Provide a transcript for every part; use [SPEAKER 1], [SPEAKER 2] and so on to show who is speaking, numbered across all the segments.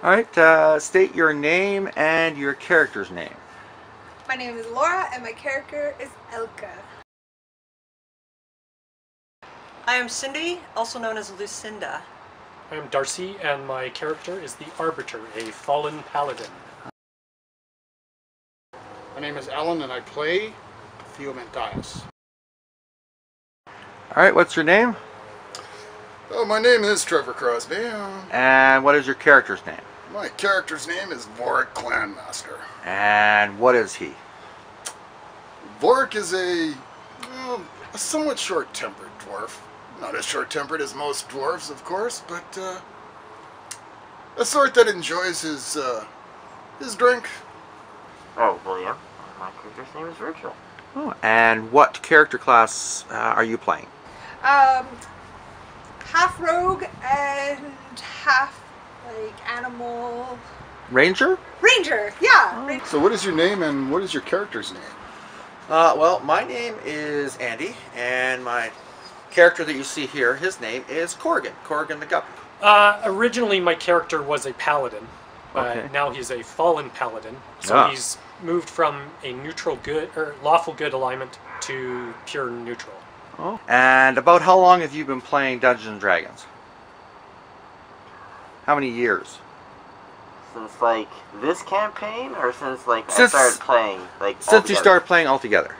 [SPEAKER 1] All right, state your name and your character's name.
[SPEAKER 2] My name is Laura and my character is Elka.
[SPEAKER 3] I am Cindy, also known as Lucinda.
[SPEAKER 4] I am Darcy, and my character is the Arbiter, a fallen paladin.
[SPEAKER 5] My name is Alan, and I play Theomantias.
[SPEAKER 1] All right, what's your name?
[SPEAKER 6] Oh, my name is Trevor Crosby.
[SPEAKER 1] And what is your character's name?
[SPEAKER 6] My character's name is Vorik Clanmaster.
[SPEAKER 1] And what is he?
[SPEAKER 6] Vorik is a somewhat short-tempered dwarf. Not as short-tempered as most dwarves, of course, but a sort that enjoys his drink.
[SPEAKER 7] Oh, William. My character's name is Virgil.
[SPEAKER 1] Oh, and what character class are you playing?
[SPEAKER 2] Half rogue and half animal.
[SPEAKER 1] Ranger?
[SPEAKER 2] Ranger, yeah.
[SPEAKER 6] So what is your name and what is your character's name?
[SPEAKER 1] Well, my name is Andy, and my character that you see here, his name is Corrigan the Guppy.
[SPEAKER 4] Originally, my character was a paladin, but
[SPEAKER 1] Okay.
[SPEAKER 4] now he's a fallen paladin. So he's moved from a neutral good or lawful good alignment to pure neutral.
[SPEAKER 1] Oh. And about how long have you been playing Dungeons and Dragons? How many years?
[SPEAKER 7] Since like this campaign, or since like
[SPEAKER 1] Since-
[SPEAKER 7] I started playing like
[SPEAKER 1] Since you
[SPEAKER 7] altogether?
[SPEAKER 1] started playing altogether.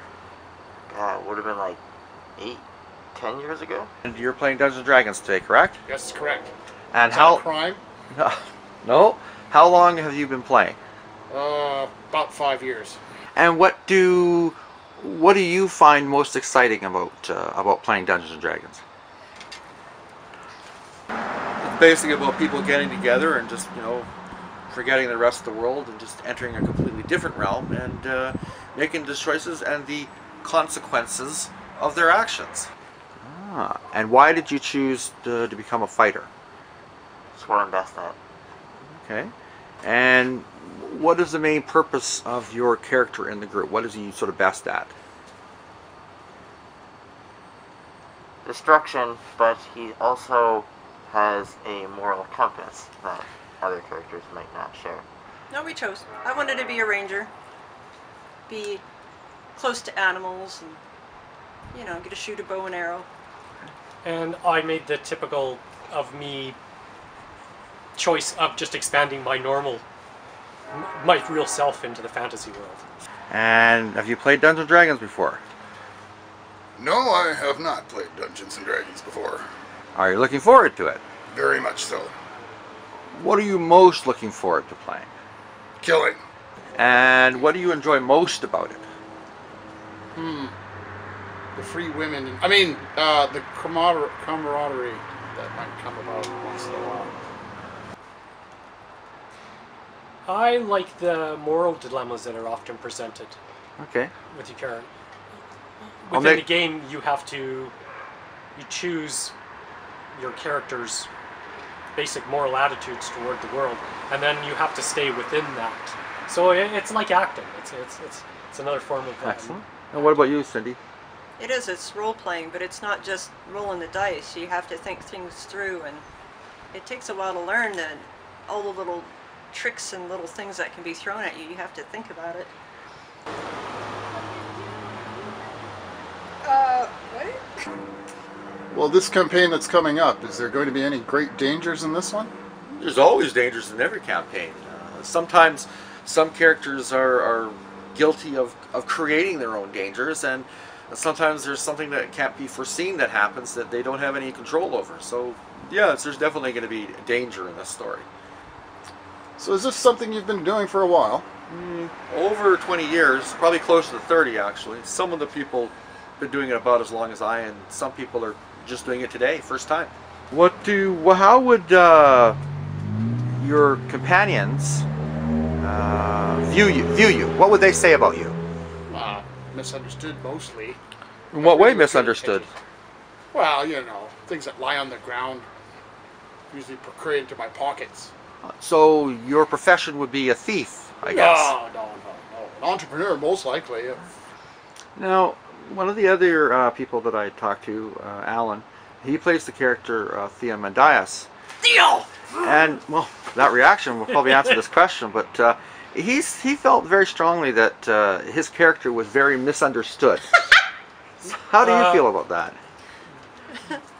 [SPEAKER 7] God, it would have been like 10 years ago.
[SPEAKER 1] And you're playing Dungeons and Dragons today, correct?
[SPEAKER 5] Yes, correct.
[SPEAKER 1] And
[SPEAKER 5] Is that a
[SPEAKER 1] how?
[SPEAKER 5] crime?
[SPEAKER 1] No. How long have you been playing?
[SPEAKER 5] About 5 years.
[SPEAKER 1] And what do you find most exciting about playing Dungeons and Dragons? It's basically about people getting together and just forgetting the rest of the world and just entering a completely different realm and making the choices and the consequences of their actions. And why did you choose to become a fighter?
[SPEAKER 7] That's what I'm best at.
[SPEAKER 1] Okay. And what is the main purpose of your character in the group? What is he sort of best at?
[SPEAKER 7] Destruction, but he also has a moral compass that other characters might not share.
[SPEAKER 3] No, we chose. I wanted to be a ranger. Be close to animals and, get to shoot a bow and arrow.
[SPEAKER 4] And I made the typical of me choice of just expanding my real self into the fantasy world.
[SPEAKER 1] And have you played Dungeons and Dragons before?
[SPEAKER 6] No, I have not played Dungeons and Dragons before.
[SPEAKER 1] Are you looking forward to it?
[SPEAKER 6] Very much so.
[SPEAKER 1] What are you most looking forward to playing?
[SPEAKER 6] Killing.
[SPEAKER 1] And what do you enjoy most about it?
[SPEAKER 5] The free women. The camaraderie that might come about once in a while.
[SPEAKER 4] I like the moral dilemmas that are often presented
[SPEAKER 1] Okay.
[SPEAKER 4] with your character.
[SPEAKER 1] I'll
[SPEAKER 4] Within
[SPEAKER 1] make-
[SPEAKER 4] the game, you choose your character's basic moral attitudes toward the world, and then you have to stay within that. So it's like acting. It's another form of
[SPEAKER 1] Excellent. And what about you, Cindy?
[SPEAKER 3] It is, it's role-playing, but it's not just rolling the dice. You have to think things through, and it takes a while to learn that all the little tricks and little things that can be thrown at you. You have to think about it.
[SPEAKER 2] What?
[SPEAKER 6] Well, this campaign that's coming up, is there going to be any great dangers in this one?
[SPEAKER 1] There's always dangers in every campaign. Sometimes some characters are guilty of creating their own dangers, and sometimes there's something that can't be foreseen that happens that they don't have any control over. So, yeah, there's definitely going to be danger in this story.
[SPEAKER 6] So is this something you've been doing for a while?
[SPEAKER 1] Over 20 years, probably close to 30 actually. Some of the people have been doing it about as long as I, and some people are just doing it today, first time. How would your companions view you? What would they say about you?
[SPEAKER 5] Misunderstood mostly.
[SPEAKER 1] In what way misunderstood?
[SPEAKER 5] Well, things that lie on the ground usually procure into my pockets.
[SPEAKER 1] So your profession would be a thief, I guess.
[SPEAKER 5] No. An entrepreneur, most likely.
[SPEAKER 1] Now, one of the other people that I talked to, Alan, he plays the character Theomantias.
[SPEAKER 3] Theo!
[SPEAKER 1] And, well, that reaction will probably answer this question, but he felt very strongly that his character was very misunderstood. How do you feel about that?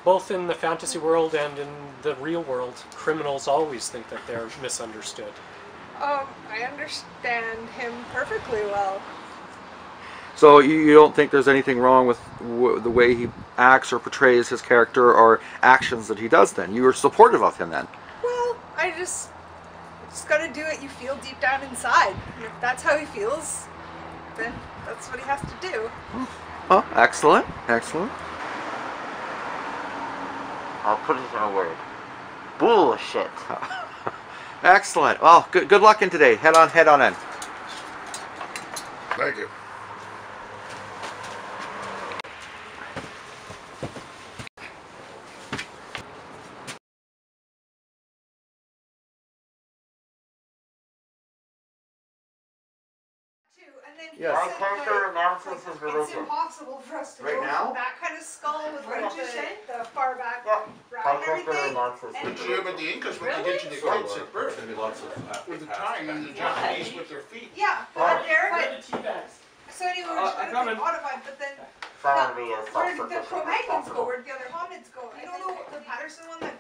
[SPEAKER 4] Both in the fantasy world and in the real world, criminals always think that they're misunderstood.
[SPEAKER 2] I understand him perfectly well.
[SPEAKER 1] So you don't think there's anything wrong with the way he acts or portrays his character or actions that he does then? You were supportive of him then?
[SPEAKER 2] Well, I just gotta do what you feel deep down inside. And if that's how he feels, then that's what he has to do.
[SPEAKER 1] Oh, excellent, excellent.
[SPEAKER 7] I'll put it in a word. Bullshit.
[SPEAKER 1] Excellent. Well, good luck in today. Head on in.
[SPEAKER 6] Thank you.
[SPEAKER 2] And then he
[SPEAKER 1] Yes.
[SPEAKER 7] My
[SPEAKER 2] said,
[SPEAKER 7] character
[SPEAKER 2] like,
[SPEAKER 7] renounces his
[SPEAKER 2] it's
[SPEAKER 7] religion.
[SPEAKER 2] impossible for us to
[SPEAKER 1] Right
[SPEAKER 2] go
[SPEAKER 1] now?
[SPEAKER 2] from that kind of skull with
[SPEAKER 3] What
[SPEAKER 2] like
[SPEAKER 3] did you say?
[SPEAKER 2] the far back
[SPEAKER 7] Yeah.
[SPEAKER 2] round
[SPEAKER 7] My
[SPEAKER 2] and
[SPEAKER 7] character
[SPEAKER 2] everything.
[SPEAKER 7] renounces
[SPEAKER 2] And
[SPEAKER 7] his
[SPEAKER 5] Yeah,
[SPEAKER 7] religion.
[SPEAKER 5] but the Incas were
[SPEAKER 3] Really?
[SPEAKER 5] the indigenous kids at birth.
[SPEAKER 1] There's gonna be lots of
[SPEAKER 5] With the tying and the Japanese with their feet.
[SPEAKER 2] Yeah,
[SPEAKER 7] Oh.
[SPEAKER 2] but so anyway, we're just
[SPEAKER 4] I
[SPEAKER 2] gonna
[SPEAKER 4] got
[SPEAKER 2] be modified, but then
[SPEAKER 7] Found me as
[SPEAKER 2] where did the
[SPEAKER 7] self-sufficient as
[SPEAKER 2] Cro-Magnons go?
[SPEAKER 7] possible.
[SPEAKER 2] Where did the other Hominids go? You don't know the Patterson one that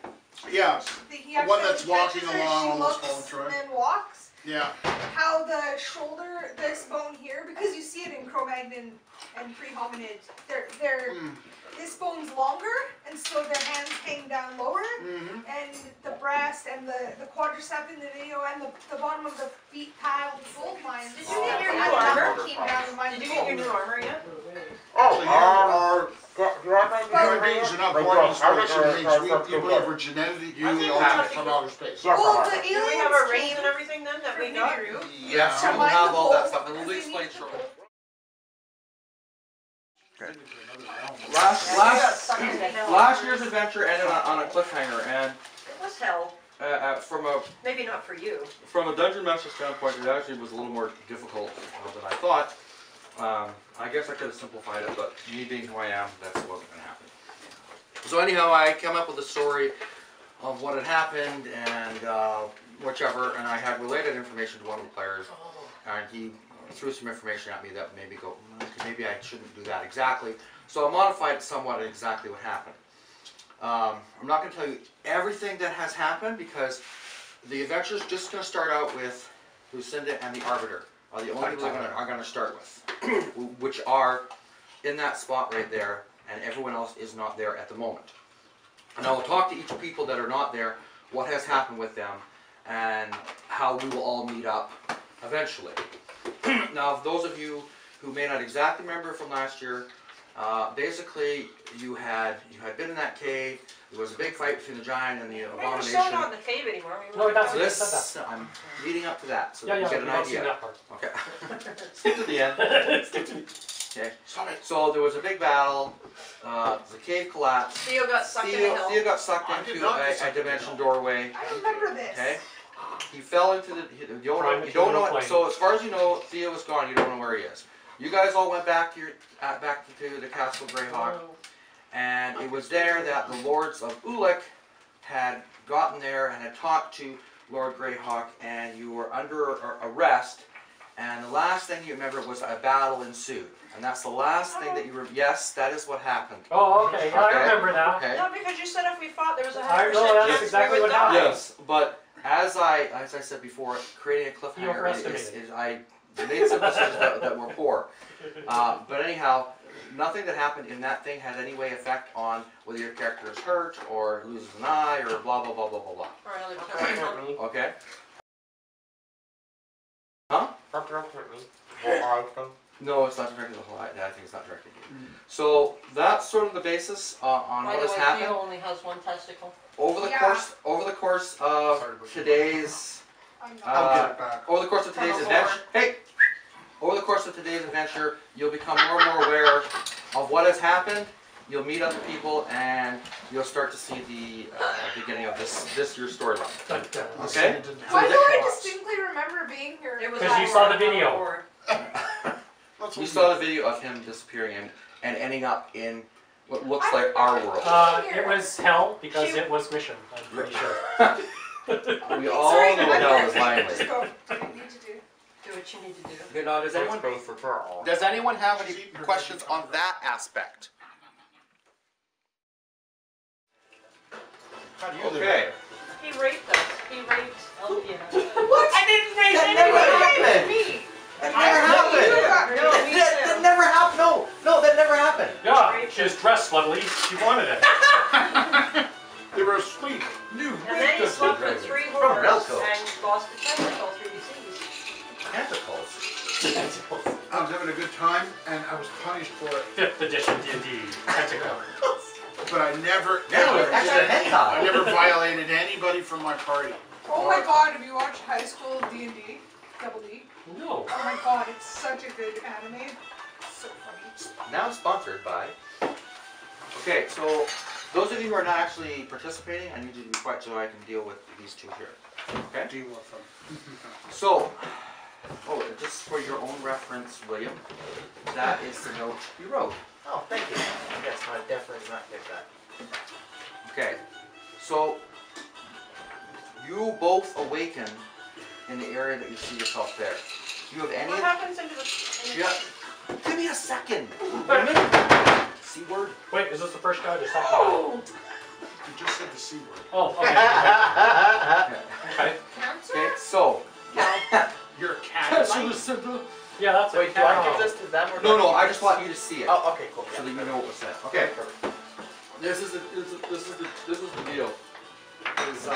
[SPEAKER 5] Yeah,
[SPEAKER 2] he
[SPEAKER 5] the one that's
[SPEAKER 2] accidentally
[SPEAKER 5] walking
[SPEAKER 2] catches her,
[SPEAKER 5] along
[SPEAKER 2] she
[SPEAKER 5] almost
[SPEAKER 2] looks
[SPEAKER 5] falling through.
[SPEAKER 2] and then walks.
[SPEAKER 5] yeah.
[SPEAKER 2] How the shoulder, this bone here, because you see it in Cro-Magnon and pre-hominid, they're this bone's longer, and so their hands hang down lower,
[SPEAKER 5] Mm-hmm.
[SPEAKER 2] and the breast and the quadricep in the video and the bottom of the feet pad, gold lines.
[SPEAKER 3] Did you get your new
[SPEAKER 2] and
[SPEAKER 3] armor?
[SPEAKER 2] that came down by
[SPEAKER 3] Did
[SPEAKER 2] the
[SPEAKER 3] you get your
[SPEAKER 2] gold.
[SPEAKER 3] new armor yet?
[SPEAKER 5] So you are
[SPEAKER 7] Do I have my
[SPEAKER 5] human
[SPEAKER 7] armor
[SPEAKER 5] beings
[SPEAKER 7] yet?
[SPEAKER 5] are not
[SPEAKER 7] Like,
[SPEAKER 5] born in
[SPEAKER 7] how
[SPEAKER 5] space.
[SPEAKER 7] does
[SPEAKER 5] Human
[SPEAKER 7] it-
[SPEAKER 5] beings,
[SPEAKER 7] how
[SPEAKER 5] we
[SPEAKER 7] does it
[SPEAKER 5] believe
[SPEAKER 7] work?
[SPEAKER 5] we're genetically
[SPEAKER 3] I think
[SPEAKER 5] altered
[SPEAKER 3] that's-
[SPEAKER 5] from outer space.
[SPEAKER 7] Yes,
[SPEAKER 2] Well,
[SPEAKER 7] I
[SPEAKER 2] the
[SPEAKER 7] have.
[SPEAKER 3] Do we have
[SPEAKER 2] aliens
[SPEAKER 3] our rings
[SPEAKER 2] came
[SPEAKER 3] and everything then that we
[SPEAKER 2] from
[SPEAKER 3] got?
[SPEAKER 2] Nibiru
[SPEAKER 5] Yeah.
[SPEAKER 2] to
[SPEAKER 1] we'll
[SPEAKER 2] mine
[SPEAKER 1] have
[SPEAKER 2] the
[SPEAKER 1] all that
[SPEAKER 2] gold,
[SPEAKER 1] stuff, and we'll
[SPEAKER 2] because they
[SPEAKER 1] explain
[SPEAKER 2] need the
[SPEAKER 1] shortly.
[SPEAKER 2] gold.
[SPEAKER 1] Last year's adventure ended on a cliffhanger, and
[SPEAKER 3] It was hell.
[SPEAKER 1] from a
[SPEAKER 3] Maybe not for you.
[SPEAKER 1] dungeon master standpoint, it actually was a little more difficult than I thought. I guess I could have simplified it, but me being who I am, that wasn't going to happen. So anyhow, I came up with a story of what had happened and whichever, and I had related information to one of the players, and he threw some information at me that made me go, maybe I shouldn't do that exactly. So I modified somewhat exactly what happened. I'm not going to tell you everything that has happened because the adventure is just going to start out with Lucinda and the Arbiter. Are the only people I'm going to start with, which are in that spot right there, and everyone else is not there at the moment. And I will talk to each people that are not there, what has happened with them, and how we will all meet up eventually. Now, those of you who may not exactly remember from last year, basically you had been in that cave. There was a big fight between the giant and the
[SPEAKER 3] We're
[SPEAKER 1] abomination.
[SPEAKER 3] still not in the cave anymore. We
[SPEAKER 4] No,
[SPEAKER 3] were
[SPEAKER 4] that's
[SPEAKER 1] So
[SPEAKER 4] it.
[SPEAKER 1] this, I'm leading up to that, so that you get an
[SPEAKER 4] we don't see
[SPEAKER 1] idea.
[SPEAKER 4] that part.
[SPEAKER 1] Okay. Skip to the end. Okay.
[SPEAKER 5] Stop it.
[SPEAKER 1] So there was a big battle. The cave collapsed.
[SPEAKER 3] Theo got sucked in the hill.
[SPEAKER 1] Theo got sucked
[SPEAKER 5] I did
[SPEAKER 1] into
[SPEAKER 5] not get
[SPEAKER 1] a
[SPEAKER 5] sucked in the
[SPEAKER 1] dimension
[SPEAKER 5] hill.
[SPEAKER 1] doorway.
[SPEAKER 2] I remember this.
[SPEAKER 1] Okay. He fell into the. You don't know. You don't know. So as far as you know, Theo is gone. You don't know where he is. You guys all went back to back to the castle of Greyhawk, and it was there that the lords of Ulick had gotten there and had talked to Lord Greyhawk, and you were under arrest. And the last thing you remember was a battle ensued, and that's the last thing that you remember. Yes, that is what happened.
[SPEAKER 4] Oh, okay. Yeah,
[SPEAKER 1] Okay.
[SPEAKER 4] I remember that.
[SPEAKER 1] Okay.
[SPEAKER 3] No, because you said if we fought, there was a
[SPEAKER 4] I
[SPEAKER 3] 100%
[SPEAKER 4] know, that's
[SPEAKER 3] chance
[SPEAKER 4] exactly
[SPEAKER 3] we would
[SPEAKER 4] what happened.
[SPEAKER 3] die.
[SPEAKER 1] Yes, but as I said before, creating a
[SPEAKER 4] You
[SPEAKER 1] cliffhanger
[SPEAKER 4] overestimated.
[SPEAKER 1] is I made some decisions that were poor. But anyhow, nothing that happened in that thing had any way effect on whether your character is hurt or loses an eye or blah blah blah blah blah blah.
[SPEAKER 3] Or another
[SPEAKER 7] Don't
[SPEAKER 3] time.
[SPEAKER 7] hurt me.
[SPEAKER 1] Okay? Huh?
[SPEAKER 7] Don't hurt me. Whole eye thing.
[SPEAKER 1] No, it's not directed to the whole. I think it's not directed to you. So that's sort of the basis on
[SPEAKER 3] By
[SPEAKER 1] what
[SPEAKER 3] the
[SPEAKER 1] has
[SPEAKER 3] way,
[SPEAKER 1] happened
[SPEAKER 3] Theo only has one testicle.
[SPEAKER 1] over the
[SPEAKER 2] Yeah.
[SPEAKER 1] course of
[SPEAKER 5] Sorry, but-
[SPEAKER 1] today's.
[SPEAKER 2] I'm not.
[SPEAKER 5] I'll get it back.
[SPEAKER 1] Over the course of today's
[SPEAKER 3] From the
[SPEAKER 1] adventure, hey! Over the course of today's adventure, you'll become more and more aware of what has happened. You'll meet other people, and you'll start to see the beginning of this year's storyline. Okay?
[SPEAKER 2] Why do I distinctly remember being here?
[SPEAKER 3] It was
[SPEAKER 4] 'Cause you
[SPEAKER 3] all
[SPEAKER 4] saw the
[SPEAKER 3] on
[SPEAKER 4] video.
[SPEAKER 3] board.
[SPEAKER 5] That's
[SPEAKER 1] You
[SPEAKER 5] what
[SPEAKER 1] saw the video of him disappearing and ending up in what looks like our world.
[SPEAKER 4] It was hell because it was mission, I'm pretty sure.
[SPEAKER 1] We all
[SPEAKER 2] Sorry,
[SPEAKER 1] know
[SPEAKER 2] I'm
[SPEAKER 1] Del is
[SPEAKER 2] sorry.
[SPEAKER 1] lying.
[SPEAKER 2] Just go. What do you need to do?
[SPEAKER 3] Do what you need to do.
[SPEAKER 1] Okay, now does anyone
[SPEAKER 7] for Pearl.
[SPEAKER 5] Does anyone have any questions on that aspect? How do you live
[SPEAKER 1] Okay.
[SPEAKER 3] He raped us. He raped Elkie and us.
[SPEAKER 2] What? I didn't raise
[SPEAKER 1] That never
[SPEAKER 2] anybody.
[SPEAKER 1] happened.
[SPEAKER 2] Me.
[SPEAKER 1] That never happened.
[SPEAKER 3] No, me
[SPEAKER 1] That
[SPEAKER 3] too.
[SPEAKER 1] never happened. No, that never happened.
[SPEAKER 4] Yeah, she was dressed lovely. She wanted it.
[SPEAKER 5] They were asleep.
[SPEAKER 3] And then he slept with 3
[SPEAKER 1] From
[SPEAKER 3] whores
[SPEAKER 1] Relco.
[SPEAKER 3] and lost the tentacle through disease.
[SPEAKER 1] Tentacles.
[SPEAKER 8] I was having a good time, and I was punished for it.
[SPEAKER 4] 5th edition D&D. Tentacle.
[SPEAKER 8] But I never,
[SPEAKER 1] Now, extra
[SPEAKER 5] I
[SPEAKER 1] hentai.
[SPEAKER 5] never violated anybody from my party.
[SPEAKER 2] Oh my god, have you watched High School D&D? Double D?
[SPEAKER 4] No.
[SPEAKER 2] Oh my god, it's such a good anime. So funny.
[SPEAKER 1] Now sponsored by. Okay, so those of you who are not actually participating, I need you to be quiet so I can deal with these two here. Okay?
[SPEAKER 8] Deal with them.
[SPEAKER 1] So, just for your own reference, William, that is the note you wrote.
[SPEAKER 7] Oh, thank you. Yes, I definitely did not get that.
[SPEAKER 1] Okay, so you both awaken in the area that you see yourself there. Do you have any?
[SPEAKER 3] What happens into the...
[SPEAKER 1] Yeah. Give me a second. A minute. C word.
[SPEAKER 4] Wait, is this the first guy or the second guy?
[SPEAKER 2] Oh!
[SPEAKER 8] You just said the C word.
[SPEAKER 4] Oh, okay. Okay.
[SPEAKER 2] Cancer?
[SPEAKER 1] Okay, so.
[SPEAKER 8] You're a cat.
[SPEAKER 4] Yeah, that's
[SPEAKER 7] Wait,
[SPEAKER 4] a
[SPEAKER 7] do I
[SPEAKER 4] cow.
[SPEAKER 7] give this to them or do
[SPEAKER 1] No,
[SPEAKER 7] I give
[SPEAKER 1] I
[SPEAKER 7] this-
[SPEAKER 1] just want you to see it.
[SPEAKER 7] Oh, okay, cool.
[SPEAKER 1] So that you know what was said. Okay. This is the deal. Is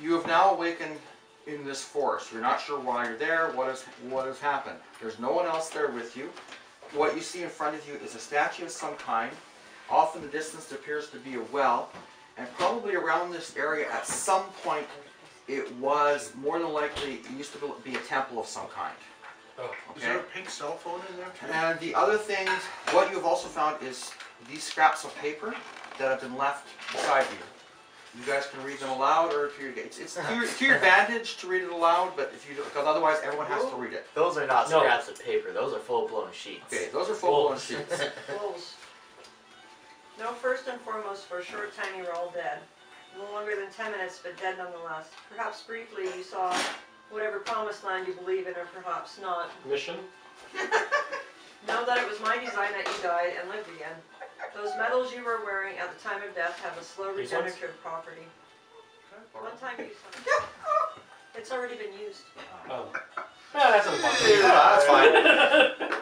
[SPEAKER 1] you have now awakened in this forest. You're not sure why you're there. What has happened? There's no one else there with you. What you see in front of you is a statue of some kind. Off in the distance there appears to be a well, and probably around this area at some point it was more than likely it used to be a temple of some kind.
[SPEAKER 4] Oh.
[SPEAKER 8] Is there a pink cell phone in there too?
[SPEAKER 1] And the other things, what you have also found is these scraps of paper that have been left beside you. You guys can read them aloud, or to your, it's to your advantage to read it aloud, but if you because otherwise everyone has to read it.
[SPEAKER 7] Those are not
[SPEAKER 4] No.
[SPEAKER 7] scraps of paper. Those are full-blown sheets.
[SPEAKER 1] Okay, those are full-blown
[SPEAKER 4] Wolves.
[SPEAKER 1] sheets.
[SPEAKER 3] Wolves. No, first and foremost, for a short time you were all dead. No longer than 10 minutes, but dead nonetheless. Perhaps briefly you saw whatever promised land you believe in, or perhaps not.
[SPEAKER 4] Mission?
[SPEAKER 3] Know that it was my design that you died and lived again. Those medals you were wearing at the time of death have a slow
[SPEAKER 4] These ones?
[SPEAKER 3] regenerative property. One time you saw it's already been used.
[SPEAKER 4] Oh. Yeah, that's a
[SPEAKER 1] That's fine.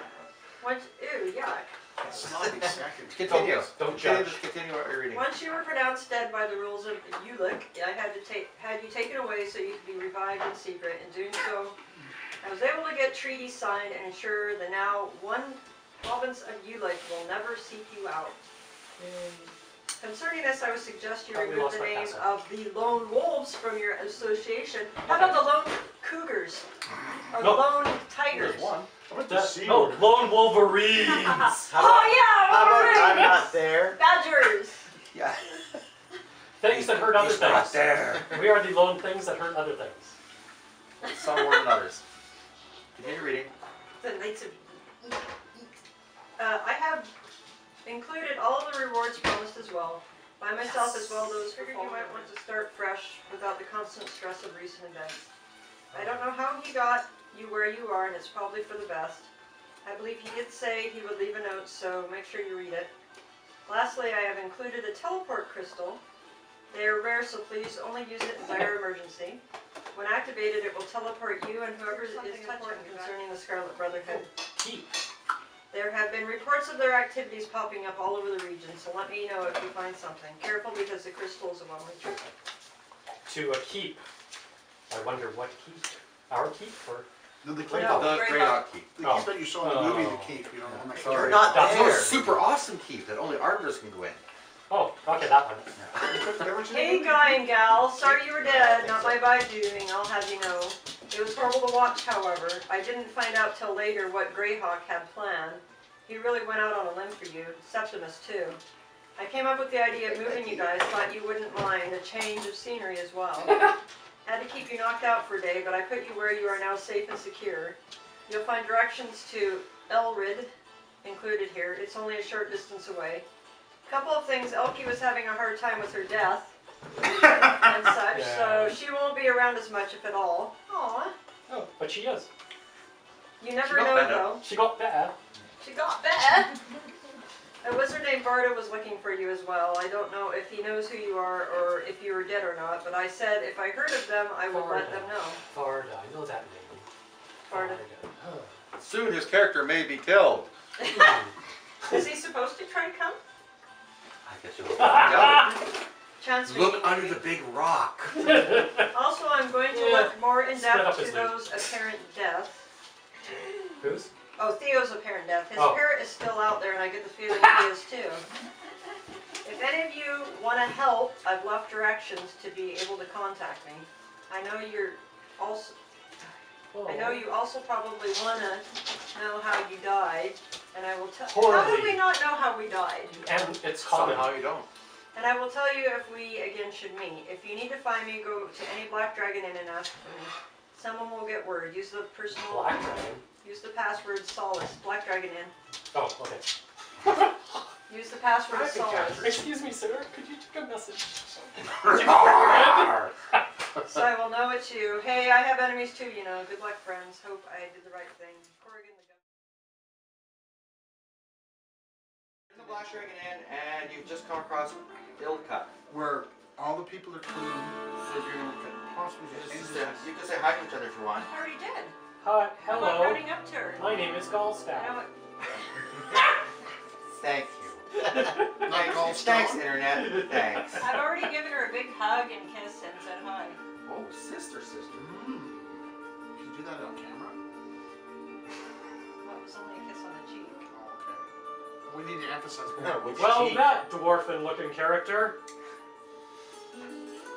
[SPEAKER 3] Once, ew, yuck.
[SPEAKER 8] Sloppy seconds.
[SPEAKER 1] Continue.
[SPEAKER 4] Don't
[SPEAKER 1] Continue,
[SPEAKER 4] judge.
[SPEAKER 1] just continue what you're reading.
[SPEAKER 3] Once you were pronounced dead by the rules of Ulick, I had you taken away so you could be revived in secret. In doing so, I was able to get treaties signed and ensure the now one province of Ulick will never seek you out. Concerning this, I would suggest you
[SPEAKER 4] Thought we
[SPEAKER 3] remove
[SPEAKER 4] lost
[SPEAKER 3] the
[SPEAKER 4] my
[SPEAKER 3] name
[SPEAKER 4] castle.
[SPEAKER 3] of the Lone Wolves from your association. How about the Lone Cougars? Or
[SPEAKER 4] No.
[SPEAKER 3] the Lone Tigers?
[SPEAKER 1] There's one.
[SPEAKER 8] What about the
[SPEAKER 4] That,
[SPEAKER 8] C
[SPEAKER 4] no,
[SPEAKER 8] word?
[SPEAKER 4] Lone Wolverines!
[SPEAKER 3] Oh yeah,
[SPEAKER 7] How about I'm
[SPEAKER 3] Wolverines!
[SPEAKER 7] not there?
[SPEAKER 3] Badgers!
[SPEAKER 1] Yeah.
[SPEAKER 4] Things that hurt other
[SPEAKER 1] He's not
[SPEAKER 4] things.
[SPEAKER 1] there.
[SPEAKER 4] We are the lone things that hurt other things.
[SPEAKER 1] Some more than others. Continue reading.
[SPEAKER 3] The Knights of... I have included all of the rewards promised as well. By myself as well, those figured you might want to start fresh without the constant stress of recent events. I don't know how he got you where you are, and it's probably for the best. I believe he did say he would leave a note, so make sure you read it. Lastly, I have included a teleport crystal. They are rare, so please only use it in dire emergency. When activated, it will teleport you and whoever is touching concerning the Scarlet Brotherhood.
[SPEAKER 4] Keep.
[SPEAKER 3] There have been reports of their activities popping up all over the region, so let me know if you find something. Careful because the crystal is a one-way trip.
[SPEAKER 4] To a keep. I wonder what keep. Our keep or?
[SPEAKER 8] No, the
[SPEAKER 3] Well,
[SPEAKER 8] keep,
[SPEAKER 3] no.
[SPEAKER 1] The
[SPEAKER 3] Grey
[SPEAKER 1] Grey
[SPEAKER 3] Hawk.
[SPEAKER 1] Hawk Keep.
[SPEAKER 8] the keep that you saw in the movie, the keep, you know. I'm like,
[SPEAKER 1] Sorry.
[SPEAKER 7] You're not
[SPEAKER 4] That's
[SPEAKER 1] That was
[SPEAKER 7] there.
[SPEAKER 1] a super awesome keep that only arbiters can go in.
[SPEAKER 4] Oh, okay, that one.
[SPEAKER 3] Hey guy and gal, sorry you were dead, not my bad doing, I'll have you know. It was horrible to watch, however. I didn't find out till later what Greyhawk had planned. He really went out on a limb for you, Septimus too. I came up with the idea of moving you guys, thought you wouldn't mind a change of scenery as well. Had to keep you knocked out for a day, but I put you where you are now safe and secure. You'll find directions to Elrid included here. It's only a short distance away. Couple of things, Elkie was having a hard time with her death. and such,
[SPEAKER 4] Yeah.
[SPEAKER 3] so she won't be around as much, if at all. Aw.
[SPEAKER 4] Oh, but she is.
[SPEAKER 3] You never
[SPEAKER 1] got
[SPEAKER 3] know,
[SPEAKER 1] better.
[SPEAKER 3] though.
[SPEAKER 4] She got bad.
[SPEAKER 3] She got better. A wizard named Barda was looking for you as well. I don't know if he knows who you are or if you were dead or not, but I said if I heard of them, I would let them know.
[SPEAKER 4] Varda, I know that name.
[SPEAKER 3] Barda.
[SPEAKER 1] Soon his character may be killed.
[SPEAKER 3] Is he supposed to try to come?
[SPEAKER 1] I guess you'll find out.
[SPEAKER 3] Chance
[SPEAKER 1] Look
[SPEAKER 3] maybe,
[SPEAKER 1] under
[SPEAKER 3] maybe.
[SPEAKER 1] the big rock.
[SPEAKER 3] Also, I'm going to
[SPEAKER 4] Yeah.
[SPEAKER 3] look more in
[SPEAKER 4] Split up
[SPEAKER 3] depth
[SPEAKER 4] his
[SPEAKER 3] to
[SPEAKER 4] loot.
[SPEAKER 3] those apparent deaths.
[SPEAKER 4] Who's?
[SPEAKER 3] Oh, Theo's apparent death. His
[SPEAKER 4] Oh.
[SPEAKER 3] spirit is still out there, and I get the feeling he is too. If any of you want to help, I've left directions to be able to contact me. I know you're also.
[SPEAKER 4] Oh.
[SPEAKER 3] I know you also probably want to know how you died, and I will tell. How
[SPEAKER 4] Horribly.
[SPEAKER 3] did we not know how we died?
[SPEAKER 4] And it's common.
[SPEAKER 1] Somehow you don't.
[SPEAKER 3] And I will tell you if we again should meet. If you need to find me, go to any Black Dragon Inn and ask for me. Someone will get word. Use the personal.
[SPEAKER 4] Black Dragon.
[SPEAKER 3] Use the password Solace. Black Dragon Inn.
[SPEAKER 4] Oh, okay.
[SPEAKER 3] Use the password Solace.
[SPEAKER 4] Excuse me, sir. Could you take a message?
[SPEAKER 3] So I will know it's you. Hey, I have enemies too, you know. Good luck, friends. Hope I did the right thing. Corrigan the
[SPEAKER 1] In the Black Dragon Inn, and you've just come across Ilka.
[SPEAKER 8] Where all the people are clean, so you could possibly
[SPEAKER 1] You
[SPEAKER 8] just
[SPEAKER 1] can say- you can say hi to each other if you want.
[SPEAKER 3] I already did.
[SPEAKER 4] Hi,
[SPEAKER 3] I went
[SPEAKER 4] hello.
[SPEAKER 3] running up to her.
[SPEAKER 4] My name is
[SPEAKER 3] I
[SPEAKER 4] Gallstaff.
[SPEAKER 3] know it.
[SPEAKER 1] Thank you.
[SPEAKER 6] Not
[SPEAKER 1] Thanks,
[SPEAKER 6] Gallstone?
[SPEAKER 1] Internet. Thanks.
[SPEAKER 3] I've already given her a big hug and kiss and said hi.
[SPEAKER 1] Oh, sister.
[SPEAKER 8] Can you do that on camera?
[SPEAKER 3] That was only a kiss on the cheek.
[SPEAKER 8] Oh, okay. We need to emphasize more.
[SPEAKER 1] Which
[SPEAKER 4] Well,
[SPEAKER 1] cheek?
[SPEAKER 4] that dwarfen-looking character.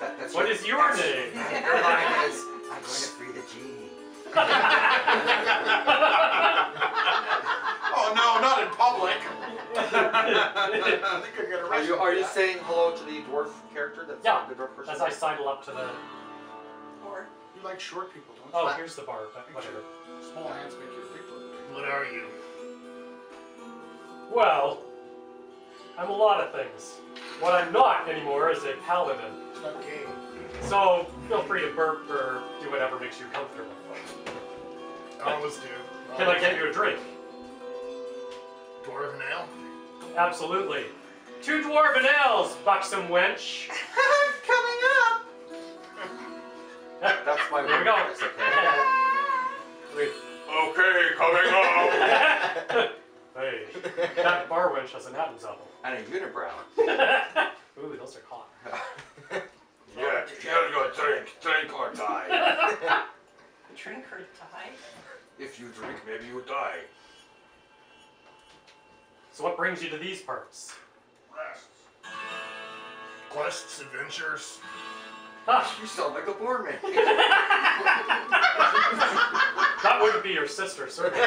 [SPEAKER 1] That's
[SPEAKER 4] What is your name?
[SPEAKER 1] Your line is, I'm going to free the genie.
[SPEAKER 8] Oh no, not in public. I think I got arrested.
[SPEAKER 1] Are you saying hello to the dwarf character? That's
[SPEAKER 4] Yeah,
[SPEAKER 1] the dwarf person?
[SPEAKER 4] As I sidle up to the...
[SPEAKER 3] Or
[SPEAKER 8] You like short people, don't
[SPEAKER 4] Oh,
[SPEAKER 8] you?
[SPEAKER 4] here's the bar, but whatever.
[SPEAKER 8] Small hands make you big look big.
[SPEAKER 6] What are you?
[SPEAKER 4] Well, I'm a lot of things. What I'm not anymore is a paladin.
[SPEAKER 8] It's not gay.
[SPEAKER 4] So, feel free to burp or do whatever makes you comfortable.
[SPEAKER 6] Always do.
[SPEAKER 4] Can I get you a drink?
[SPEAKER 6] Dwarven ale?
[SPEAKER 4] Absolutely. 2 dwarven ales, buxom wench.
[SPEAKER 3] coming up.
[SPEAKER 1] That's my
[SPEAKER 4] There we go.
[SPEAKER 1] voice, okay?
[SPEAKER 4] Wait.
[SPEAKER 6] Okay, coming up.
[SPEAKER 4] Hey, that bar wench has an Adam's apple.
[SPEAKER 1] And a unibrow.
[SPEAKER 4] Ooh, those are hot.
[SPEAKER 6] Yeah, you gotta go drink or die.
[SPEAKER 3] Drink or die?
[SPEAKER 6] If you drink, maybe you die.
[SPEAKER 4] So what brings you to these parts?
[SPEAKER 6] Quests, adventures.
[SPEAKER 4] Ha!
[SPEAKER 1] You sound like a boar man.
[SPEAKER 4] That wouldn't be your sister, certainly.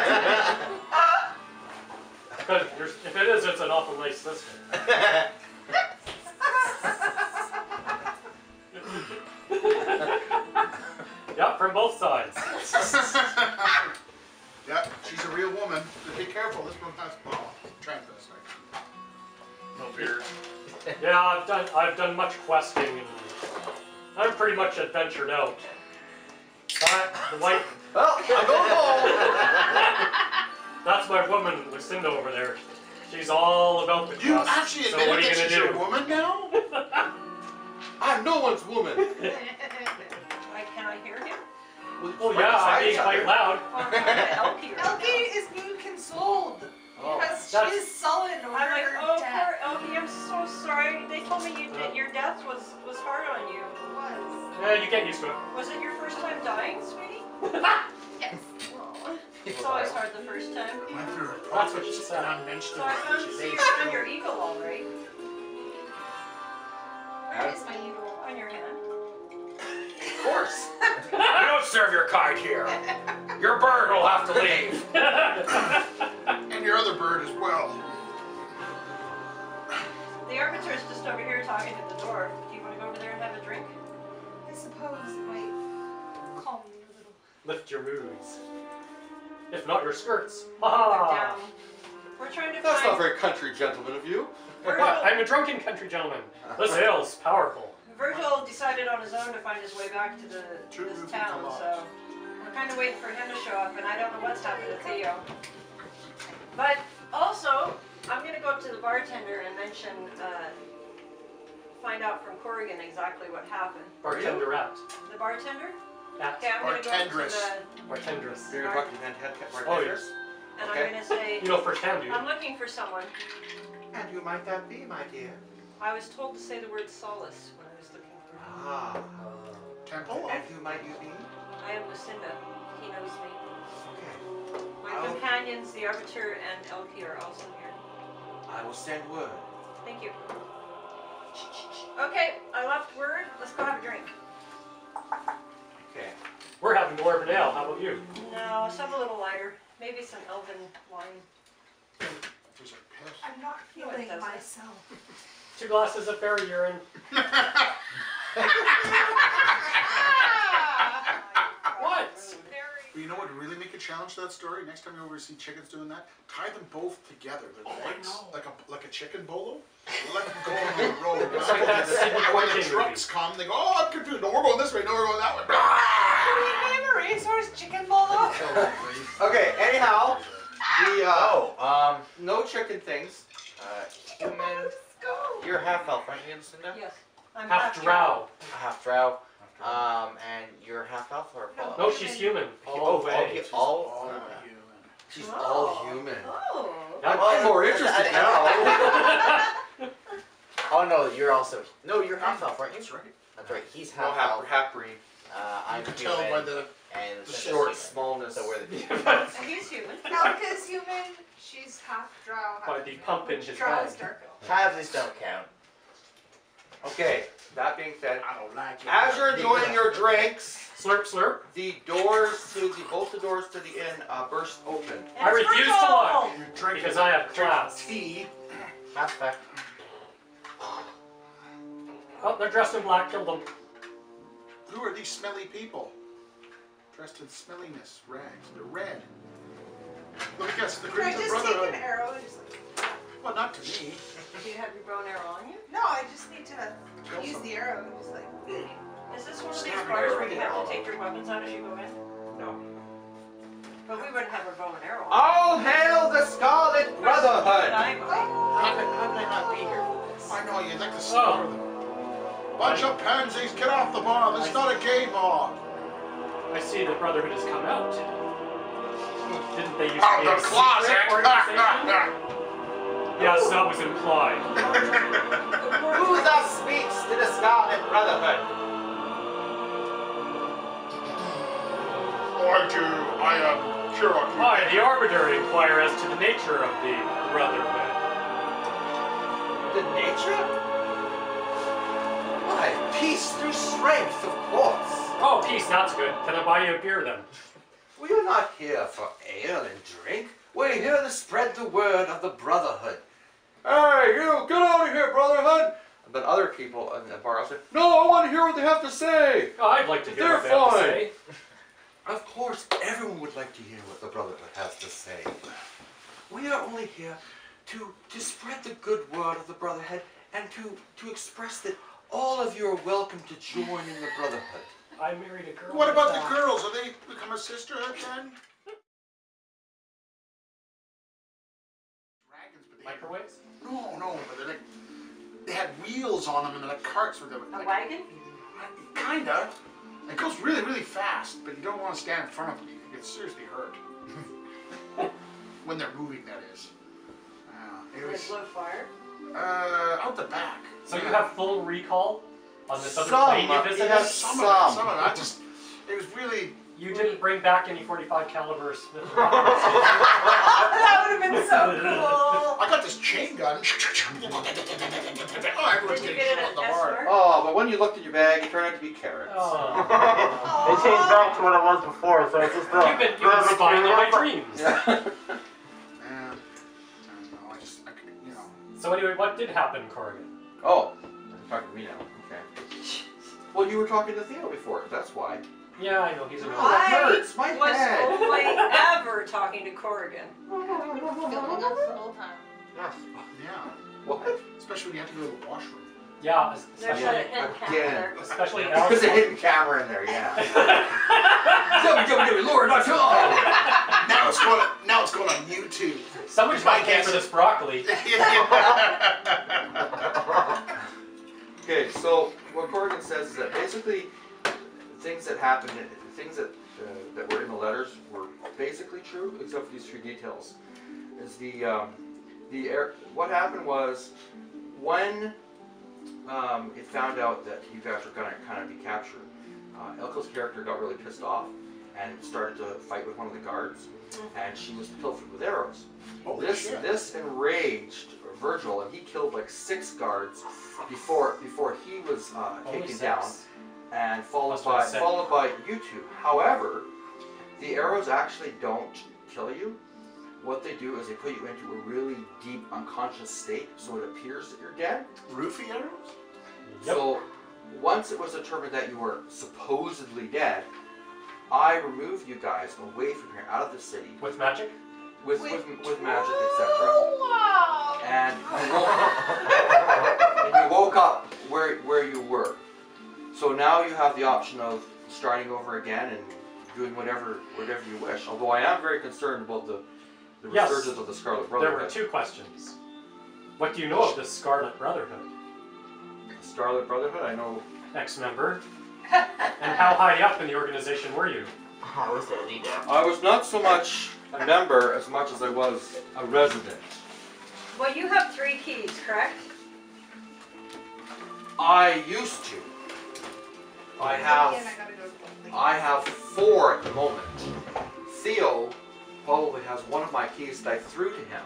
[SPEAKER 4] But if it is, it's an awful nice sister. Yep, from both sides.
[SPEAKER 8] Yeah, she's a real woman. But be careful, this one has transvestite.
[SPEAKER 6] No beard.
[SPEAKER 4] Yeah, I've done much questing, and I'm pretty much adventured out. But the white,
[SPEAKER 1] Well, I'll go home.
[SPEAKER 4] that's my woman, Lucinda over there. She's all about the
[SPEAKER 8] You
[SPEAKER 4] quest.
[SPEAKER 8] actually
[SPEAKER 4] So what are
[SPEAKER 8] admitted
[SPEAKER 4] you
[SPEAKER 8] that she's
[SPEAKER 4] gonna
[SPEAKER 8] a
[SPEAKER 4] do?
[SPEAKER 8] woman now?
[SPEAKER 1] I'm no one's woman.
[SPEAKER 3] Can I hear him?
[SPEAKER 4] Oh yeah, I'm being quite loud.
[SPEAKER 3] Elkie.
[SPEAKER 2] Elkie is being consoled
[SPEAKER 1] Oh.
[SPEAKER 2] because
[SPEAKER 4] That's-
[SPEAKER 2] she's sullen over
[SPEAKER 3] I'm like,
[SPEAKER 2] her
[SPEAKER 3] oh,
[SPEAKER 2] death.
[SPEAKER 3] poor Elkie, I'm so sorry. They told me your death was hard on you.
[SPEAKER 2] It was.
[SPEAKER 4] Yeah, you get used to it.
[SPEAKER 3] Was it your first time dying, sweetie?
[SPEAKER 2] Yes.
[SPEAKER 3] Oh, it's always hard the first time.
[SPEAKER 8] Went through her
[SPEAKER 4] That's what she said.
[SPEAKER 8] unmentioned.
[SPEAKER 3] So I found
[SPEAKER 8] She's
[SPEAKER 3] so you
[SPEAKER 8] aged
[SPEAKER 3] found
[SPEAKER 8] too.
[SPEAKER 3] your eagle, all right?
[SPEAKER 2] Where is my eagle?
[SPEAKER 3] On your hand.
[SPEAKER 1] Of course.
[SPEAKER 6] You don't serve your kind here. Your bird will have to leave.
[SPEAKER 8] And your other bird as well.
[SPEAKER 3] The arbiter's just over here talking to the dwarf. Do you want to go over there and have a drink?
[SPEAKER 2] I suppose it might calm me a little.
[SPEAKER 4] Lift your moods. If not your skirts.
[SPEAKER 3] We're
[SPEAKER 4] Ha!
[SPEAKER 3] down. We're trying to
[SPEAKER 1] That's not
[SPEAKER 3] find.
[SPEAKER 1] very country gentleman of you.
[SPEAKER 4] What? I'm a drunken country gentleman. This ale's powerful.
[SPEAKER 3] Virgil decided decided on his own to find his way back to this town, so we're kind of waiting for him to show up, and I don't know what's happened to Theo. But also, I'm gonna go up to the bartender and mention, find out from Corrigan exactly what happened.
[SPEAKER 4] Bartenderette.
[SPEAKER 3] The bartender?
[SPEAKER 4] At
[SPEAKER 3] Okay, I'm gonna go up to
[SPEAKER 4] Bartendress.
[SPEAKER 1] You're talking bartenders?
[SPEAKER 4] Oh, yes.
[SPEAKER 3] and
[SPEAKER 1] Okay.
[SPEAKER 3] I'm gonna say,
[SPEAKER 4] You know firsthand, do you?
[SPEAKER 3] I'm looking for someone.
[SPEAKER 8] And who might that be, my dear?
[SPEAKER 3] I was told to say the word solace when I was looking for him.
[SPEAKER 8] Ah.
[SPEAKER 5] Temple.
[SPEAKER 8] And who might you be?
[SPEAKER 3] I am Lucinda. He knows me.
[SPEAKER 8] Okay.
[SPEAKER 3] My companions, the Arbiter and Elkie, are also here.
[SPEAKER 8] I will send word.
[SPEAKER 3] Thank you. Okay, I left word. Let's go have a drink.
[SPEAKER 8] Okay.
[SPEAKER 4] We're having dwarven ale. How about you?
[SPEAKER 3] No, some a little lighter. Maybe some elven wine.
[SPEAKER 5] These are piss.
[SPEAKER 2] I'm not feeling
[SPEAKER 3] does it?
[SPEAKER 2] myself.
[SPEAKER 4] 2 glasses of fairy urine. What?
[SPEAKER 5] You know what would really make a challenge to that story? Next time you ever see chickens doing that, tie them both together, their legs, like a chicken bolo. Let them go on the road.
[SPEAKER 4] It's like that Sidney
[SPEAKER 5] When the
[SPEAKER 4] Poitier
[SPEAKER 5] trucks come, they go, oh, I'm confused. No, we're going this way. No, we're going that way.
[SPEAKER 2] Racehorse chicken bolo.
[SPEAKER 8] Okay, anyhow, no chicken things. Human.
[SPEAKER 2] Let's go.
[SPEAKER 8] You're half elf, aren't you, Lucinda?
[SPEAKER 3] Yes. I'm
[SPEAKER 4] Half drow.
[SPEAKER 8] Half drow. And you're half elf or full
[SPEAKER 4] No, she's human.
[SPEAKER 8] all
[SPEAKER 5] All human.
[SPEAKER 1] She's all human.
[SPEAKER 3] Oh.
[SPEAKER 1] I'm more interested now.
[SPEAKER 7] Oh no, you're also you're half elf, aren't you?
[SPEAKER 5] That's right.
[SPEAKER 7] That's right. He's
[SPEAKER 1] No,
[SPEAKER 7] half elf.
[SPEAKER 1] half breed.
[SPEAKER 7] I'm
[SPEAKER 5] You can
[SPEAKER 7] human.
[SPEAKER 5] tell by the
[SPEAKER 7] and
[SPEAKER 5] the
[SPEAKER 7] Lucinda's
[SPEAKER 1] Short
[SPEAKER 7] human.
[SPEAKER 1] smallness.
[SPEAKER 7] So we're the
[SPEAKER 3] And he's human.
[SPEAKER 2] Elka's human. She's half drow.
[SPEAKER 4] By the pump in his
[SPEAKER 2] Drow's
[SPEAKER 4] bag.
[SPEAKER 2] dark elf.
[SPEAKER 7] halvesies don't count.
[SPEAKER 1] Okay, that being said,
[SPEAKER 5] I don't like it.
[SPEAKER 1] as you're enjoying your drinks,
[SPEAKER 4] Slurp, slurp.
[SPEAKER 1] both the doors to the inn burst open.
[SPEAKER 4] I refuse to look
[SPEAKER 5] You drink
[SPEAKER 4] because I have class.
[SPEAKER 5] tea.
[SPEAKER 7] Mass effect.
[SPEAKER 4] Oh, they're dressed in black. Kill them.
[SPEAKER 5] Who are these smelly people? Dressed in smelliness rags. They're red. Let me guess. The
[SPEAKER 2] Can I
[SPEAKER 5] Crimson
[SPEAKER 2] just take an
[SPEAKER 5] Brotherhood.
[SPEAKER 2] arrow and just like...
[SPEAKER 5] Well, not to me.
[SPEAKER 3] Do you have your bow and arrow on you?
[SPEAKER 2] No, I just need to use the arrow and just like...
[SPEAKER 3] Is this one of these
[SPEAKER 5] Stab
[SPEAKER 3] bars
[SPEAKER 5] arrow.
[SPEAKER 3] where you have to take your weapons out as you go in?
[SPEAKER 1] No.
[SPEAKER 3] But we wouldn't have our bow and arrow on.
[SPEAKER 1] All hail the Scarlet Brotherhood!
[SPEAKER 3] I might.
[SPEAKER 7] How could I not be here for this?
[SPEAKER 5] I know you'd like to slaughter them. Bunch of pansies, get off the bar. This is not a gay bar.
[SPEAKER 4] I see the Brotherhood has come out. Didn't they used to
[SPEAKER 5] Out
[SPEAKER 4] be
[SPEAKER 5] the
[SPEAKER 4] a
[SPEAKER 5] closet.
[SPEAKER 4] secret organization? Yes, that was implied.
[SPEAKER 8] Who thus speaks to the Scarlet Brotherhood?
[SPEAKER 5] I am Cherokee.
[SPEAKER 4] I, the Arbiter, inquire as to the nature of the Brotherhood.
[SPEAKER 8] The nature? Why, peace through strength, of course.
[SPEAKER 4] Oh, peace, that's good. Can I buy you a beer then?
[SPEAKER 8] We are not here for ale and drink. We're here to spread the word of the Brotherhood.
[SPEAKER 1] Hey, you, get out of here, Brotherhood! But other people in the bar will say, no, I want to hear what they have to say!
[SPEAKER 4] Oh, I'd like to hear
[SPEAKER 1] They're
[SPEAKER 4] what they have to
[SPEAKER 1] fine.
[SPEAKER 4] say.
[SPEAKER 1] Of course, everyone would like to hear what the Brotherhood has to say. We are only here to spread the good word of the Brotherhood and to express that all of you are welcome to join in the Brotherhood.
[SPEAKER 4] I married a girl.
[SPEAKER 5] What about
[SPEAKER 4] like
[SPEAKER 5] the
[SPEAKER 4] that.
[SPEAKER 5] girls? Are they become a sisterhood then? Dragons, but they had,
[SPEAKER 4] Microwaves?
[SPEAKER 5] no, but they're like they had wheels on them and they're like carts with them.
[SPEAKER 3] A
[SPEAKER 5] Like,
[SPEAKER 3] wagon?
[SPEAKER 5] kinda. It goes really, really fast, but you don't want to stand in front of them. You can get seriously hurt. When they're moving, that is. It
[SPEAKER 3] Does
[SPEAKER 5] was
[SPEAKER 3] it blow fire?
[SPEAKER 5] out the back.
[SPEAKER 4] So you have full recall on this other
[SPEAKER 1] Some,
[SPEAKER 4] plane you visited?
[SPEAKER 1] yes.
[SPEAKER 5] Some
[SPEAKER 1] Some.
[SPEAKER 5] of it. I just, it was really.
[SPEAKER 4] You didn't bring back any 45 caliber Smith & Wesson.
[SPEAKER 2] That would have been so cool.
[SPEAKER 5] I got this chain gun. Oh, everyone's
[SPEAKER 3] Did you
[SPEAKER 5] getting
[SPEAKER 3] get
[SPEAKER 5] shot
[SPEAKER 3] it
[SPEAKER 5] at the
[SPEAKER 3] at
[SPEAKER 5] bar.
[SPEAKER 3] Esmer?
[SPEAKER 1] Oh, but when you looked at your bag, it turned out to be carrots.
[SPEAKER 4] Oh.
[SPEAKER 7] It changed back to what it was before, so it's just the.
[SPEAKER 4] You've been spying on my dreams.
[SPEAKER 5] Yeah. I don't know. I could, you know.
[SPEAKER 4] So anyway, what did happen, Corrigan?
[SPEAKER 1] Oh, you're talking to me now. Okay. Well, you were talking to Theo before, that's why.
[SPEAKER 4] Yeah, I know, he's a
[SPEAKER 1] Oh,
[SPEAKER 4] man.
[SPEAKER 1] that hurts, my
[SPEAKER 3] was
[SPEAKER 1] head.
[SPEAKER 3] only ever talking to Corrigan.
[SPEAKER 2] Filming us the whole time.
[SPEAKER 7] Yes.
[SPEAKER 5] Yeah.
[SPEAKER 1] What?
[SPEAKER 5] Especially when you have to go to the washroom.
[SPEAKER 4] Yeah,
[SPEAKER 3] There's
[SPEAKER 4] especially,
[SPEAKER 3] a hidden camera
[SPEAKER 8] Again.
[SPEAKER 3] there.
[SPEAKER 4] especially
[SPEAKER 8] There's a
[SPEAKER 4] Alex.
[SPEAKER 8] hidden camera in there, yeah. www.lore.com.
[SPEAKER 5] Now it's going on YouTube.
[SPEAKER 4] Somebody's
[SPEAKER 5] My
[SPEAKER 4] got to pay
[SPEAKER 5] guess
[SPEAKER 4] for this broccoli.
[SPEAKER 1] Okay, so what Corrigan says is that basically things that happened, things that were in the letters were basically true, except for these three details. Is what happened was when it found out that you guys were gonna kind of be captured, Elko's character got really pissed off and started to fight with one of the guards, and she was pilfered with arrows.
[SPEAKER 5] Holy shit.
[SPEAKER 1] This enraged Virgil, and he killed like 6 guards before he was
[SPEAKER 4] Only
[SPEAKER 1] taken
[SPEAKER 4] 6.
[SPEAKER 1] down, and
[SPEAKER 4] Must have been 7.
[SPEAKER 1] followed by you two. However, the arrows actually don't kill you. What they do is they put you into a really deep unconscious state, so it appears that you're dead.
[SPEAKER 5] Roofie arrows?
[SPEAKER 4] Yep.
[SPEAKER 1] So once it was determined that you were supposedly dead, I removed you guys away from here, out of the city,
[SPEAKER 4] With magic?
[SPEAKER 1] with magic, etc.
[SPEAKER 2] Oh, wow!
[SPEAKER 1] And you woke up where you were. So now you have the option of starting over again and doing whatever you wish. Although I am very concerned about the
[SPEAKER 4] Yes.
[SPEAKER 1] resurgence of the Scarlet
[SPEAKER 4] There were
[SPEAKER 1] Brotherhood.
[SPEAKER 4] 2 questions. What do you know of the Scarlet Brotherhood?
[SPEAKER 1] The Scarlet Brotherhood, I know.
[SPEAKER 4] Ex-member? And how high up in the organization were you?
[SPEAKER 7] I was a leader.
[SPEAKER 1] I was not so much a member as much as I was a resident.
[SPEAKER 3] Well, you have 3 keys, correct?
[SPEAKER 1] I used to. I
[SPEAKER 2] And
[SPEAKER 1] have
[SPEAKER 2] I gotta go to the
[SPEAKER 1] I have 4 at the moment. Theo probably has one of my keys that I threw to him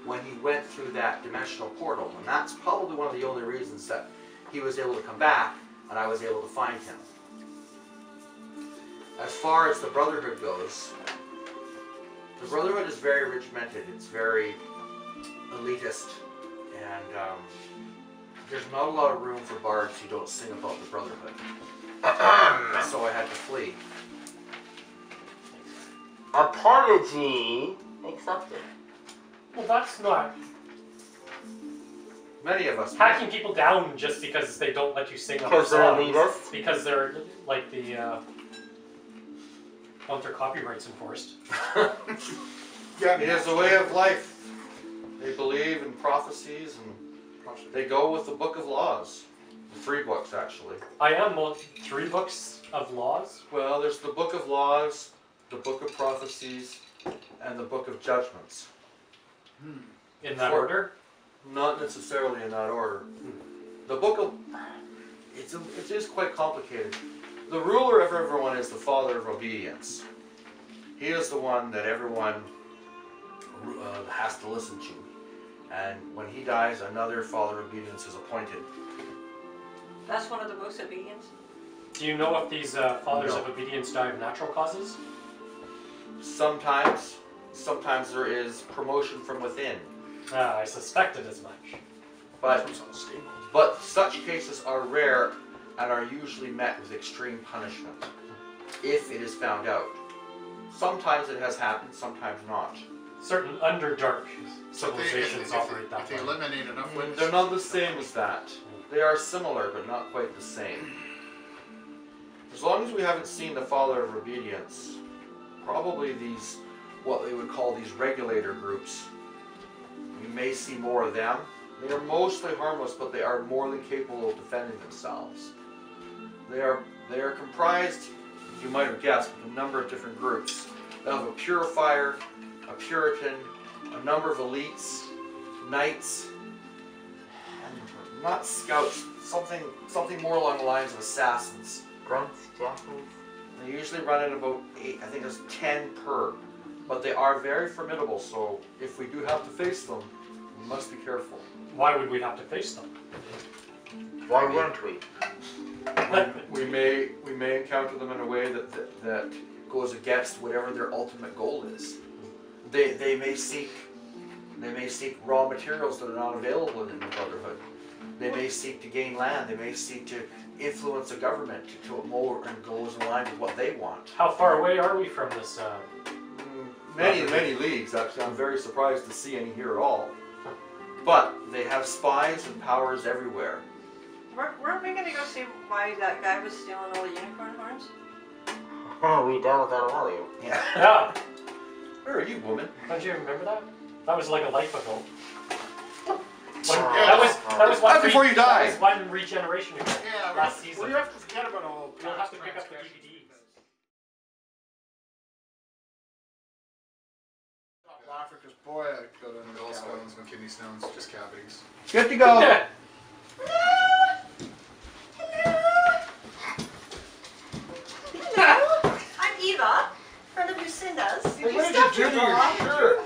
[SPEAKER 1] when he went through that dimensional portal, and that's probably one of the only reasons that he was able to come back and I was able to find him. As far as the Brotherhood goes, the Brotherhood is very regimented. It's very elitist, and there's not a lot of room for bards who don't sing about the Brotherhood. So I had to flee.
[SPEAKER 7] Apology accepted.
[SPEAKER 4] Well, that's not
[SPEAKER 1] Many of us.
[SPEAKER 4] hacking people down just because they don't let you sing other
[SPEAKER 7] Because they're
[SPEAKER 4] songs.
[SPEAKER 7] elitist?
[SPEAKER 4] Because they're like the want their copyrights enforced.
[SPEAKER 5] Yeah,
[SPEAKER 1] It is a way of life. They believe in prophecies and they go with the Book of Laws. The 3 books, actually.
[SPEAKER 4] I am 3 books of laws.
[SPEAKER 1] Well, there's the Book of Laws, the Book of Prophecies, and the Book of Judgments.
[SPEAKER 4] In that
[SPEAKER 1] For-
[SPEAKER 4] order.
[SPEAKER 1] Not necessarily in that order. The Book of... It is quite complicated. The ruler of everyone is the Father of Obedience. He is the one that everyone has to listen to. And when he dies, another Father of Obedience is appointed.
[SPEAKER 3] That's one of the most obedience.
[SPEAKER 4] Do you know if these fathers
[SPEAKER 1] No.
[SPEAKER 4] of obedience die of natural causes?
[SPEAKER 1] Sometimes there is promotion from within.
[SPEAKER 4] I suspected as much.
[SPEAKER 1] But such cases are rare and are usually met with extreme punishment if it is found out. Sometimes it has happened, sometimes not.
[SPEAKER 4] Certain underdark
[SPEAKER 5] So
[SPEAKER 4] civilizations operate that
[SPEAKER 5] if they
[SPEAKER 4] way.
[SPEAKER 5] eliminate enough witnesses.
[SPEAKER 1] They're not the same as that. They are similar, but not quite the same. As long as we haven't seen the Father of Obedience, probably these, what they would call these regulator groups, we may see more of them. They are mostly harmless, but they are more than capable of defending themselves. They are comprised, you might have guessed, of a number of different groups. They have a purifier, a Puritan, a number of elites, knights, and not scouts, something more along the lines of assassins.
[SPEAKER 7] Grunts, jackals.
[SPEAKER 1] They usually run at about 8, I think there's 10 per. But they are very formidable, so if we do have to face them, we must be careful.
[SPEAKER 4] Why would we have to face them?
[SPEAKER 7] Why wouldn't we?
[SPEAKER 1] We may encounter them in a way that goes against whatever their ultimate goal is. They may seek raw materials that are not available in the Brotherhood. They may seek to gain land. They may seek to influence a government to a more and goes in line with what they want.
[SPEAKER 4] How far away are we from this?
[SPEAKER 1] Many leagues. Actually, I'm very surprised to see any here at all. But they have spies and powers everywhere.
[SPEAKER 3] Weren't we gonna go see why that guy was stealing all the unicorn horns?
[SPEAKER 7] Oh, we dealt with that a while ago.
[SPEAKER 8] Yeah.
[SPEAKER 4] Yeah.
[SPEAKER 8] Where are you, woman?
[SPEAKER 4] Don't you remember that? That was like a life ago.
[SPEAKER 5] Yeah,
[SPEAKER 4] That was one
[SPEAKER 8] Right before you died.
[SPEAKER 4] That was one regeneration ago.
[SPEAKER 5] Yeah,
[SPEAKER 4] Last
[SPEAKER 5] well,
[SPEAKER 4] season.
[SPEAKER 5] you have to forget about all.
[SPEAKER 4] You'll have to pick up the
[SPEAKER 5] transgressions.
[SPEAKER 4] DVD.
[SPEAKER 5] Laughing because boy, I got into
[SPEAKER 6] No
[SPEAKER 5] the
[SPEAKER 6] stones, no kidney stones, just cavities.
[SPEAKER 8] Good to go.
[SPEAKER 4] Yeah.
[SPEAKER 3] Hello, I'm Eva, friend of Lucinda's.
[SPEAKER 5] Hey, what did you do to your shirt?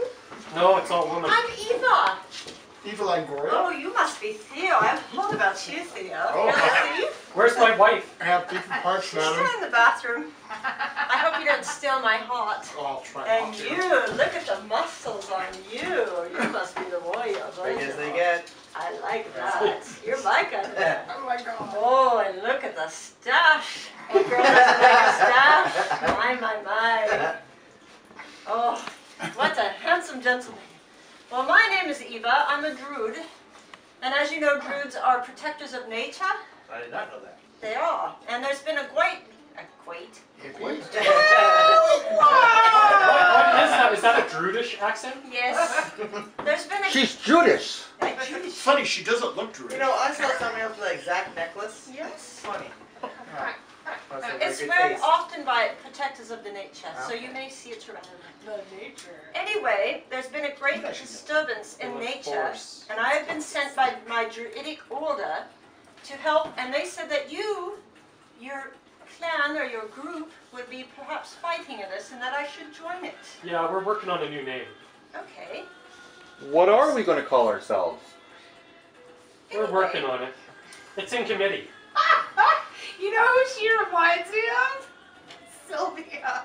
[SPEAKER 4] No, it's all woman.
[SPEAKER 3] I'm Eva.
[SPEAKER 5] Evil Angora?
[SPEAKER 3] Oh, you must be Theo. I've heard about you, Theo.
[SPEAKER 5] Oh.
[SPEAKER 3] You're the thief?
[SPEAKER 4] Where's my wife?
[SPEAKER 5] I have different parts,
[SPEAKER 3] She's still
[SPEAKER 5] madam.
[SPEAKER 3] in the bathroom. I hope you don't steal my heart.
[SPEAKER 5] Oh, I'll try
[SPEAKER 3] And
[SPEAKER 5] not to.
[SPEAKER 3] you, look at the muscles on you. You must be the warrior.
[SPEAKER 8] Big as they get.
[SPEAKER 3] I like that. You're my kind of man.
[SPEAKER 5] Oh my god.
[SPEAKER 3] Oh, and look at the stash. A girl doesn't like a stash. My. Oh, what a handsome gentleman. Well, my name is Eva. I'm a druid. And as you know, druids are protectors of nature.
[SPEAKER 8] I did not know that.
[SPEAKER 3] They are. And there's been a great...
[SPEAKER 4] What is that? Is that a Druidish accent?
[SPEAKER 3] Yes. There's been a...
[SPEAKER 8] She's Judas.
[SPEAKER 5] It's funny, she doesn't look Druid.
[SPEAKER 7] You know, I saw somebody else with the exact necklace.
[SPEAKER 3] Yes.
[SPEAKER 7] Funny.
[SPEAKER 3] It's worn often by protectors of the nature, so you may see it around. The nature. Anyway, there's been a great disturbance in nature, and I have been sent by my druidic order to help, and they said that your clan or your group would be perhaps fighting in this, and that I should join it.
[SPEAKER 4] Yeah, we're working on a new name.
[SPEAKER 3] Okay.
[SPEAKER 8] What are we going to call ourselves?
[SPEAKER 4] We're working on it. It's in committee.
[SPEAKER 2] You know who she reminds me of? Sylvia.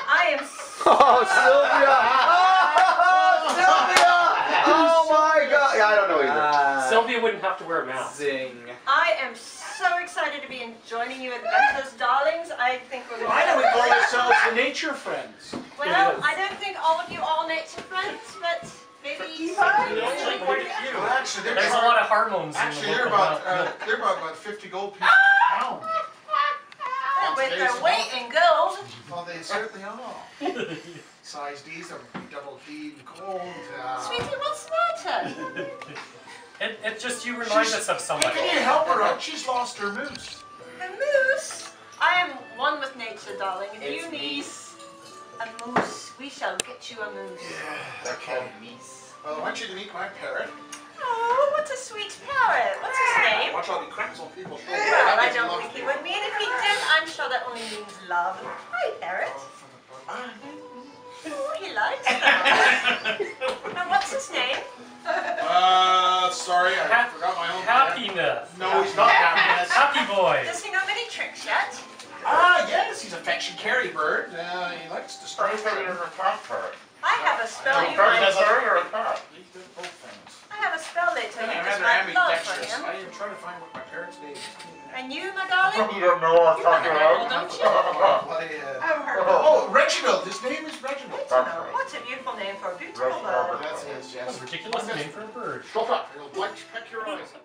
[SPEAKER 3] I am
[SPEAKER 8] Oh, Sylvia! Oh, Sylvia! Oh my God! Yeah, I don't know either.
[SPEAKER 4] Sylvia wouldn't have to wear a mask.
[SPEAKER 7] Zing.
[SPEAKER 3] I am so excited to be joining you adventurous darlings. I think we're going
[SPEAKER 5] Why don't we call ourselves the Nature Friends?
[SPEAKER 3] Well, I don't think all of you are nature friends, but maybe
[SPEAKER 4] Actually, quite a few.
[SPEAKER 5] Well, actually,
[SPEAKER 4] There's a lot of hormones
[SPEAKER 5] Actually,
[SPEAKER 4] in the
[SPEAKER 5] they're
[SPEAKER 4] local
[SPEAKER 5] about 50 gold pieces per pound.
[SPEAKER 3] with their weight in gold.
[SPEAKER 5] Well, they certainly are. Size D's, are double D in gold.
[SPEAKER 3] Sweetie, what's the matter?
[SPEAKER 4] It just, you remind us of somebody.
[SPEAKER 5] Can you help her out? She's lost her moose.
[SPEAKER 3] The moose. I am one with nature, darling. If you need a moose, we shall get you a moose.
[SPEAKER 5] They're called meese. Well, I want you to meet my parrot.
[SPEAKER 3] Oh, what a sweet parrot. What's his name?
[SPEAKER 5] Watch out, he cracks on people's shoulders.
[SPEAKER 3] Well, I don't think he would mean. If he did, I'm sure that only means love. Hi, parrot. Oh, he likes that. And what's his name?
[SPEAKER 5] Sorry, I forgot my own.
[SPEAKER 4] Happiness.
[SPEAKER 5] No, he's not happiness.
[SPEAKER 4] Happy boy.
[SPEAKER 3] Does he know many tricks yet?
[SPEAKER 5] Yes, he's a fetch and carry bird. He likes to start.
[SPEAKER 3] I have a spell you might. I have a spell later. You just
[SPEAKER 5] Rather
[SPEAKER 3] might love for
[SPEAKER 5] ambidextrous.
[SPEAKER 3] him.
[SPEAKER 5] I am trying to find what my parrot's name is.
[SPEAKER 3] And you, my darling?
[SPEAKER 7] You don't know what I'm talking
[SPEAKER 3] Well,
[SPEAKER 7] about.
[SPEAKER 3] don't you?
[SPEAKER 2] I've heard.
[SPEAKER 5] Oh, Reginald. His name is Reginald.
[SPEAKER 3] What a beautiful name for a beautiful bird.
[SPEAKER 5] That's his, yes.
[SPEAKER 4] That's a ridiculous name for a bird.
[SPEAKER 5] Shut up. He'll peck your eyes out.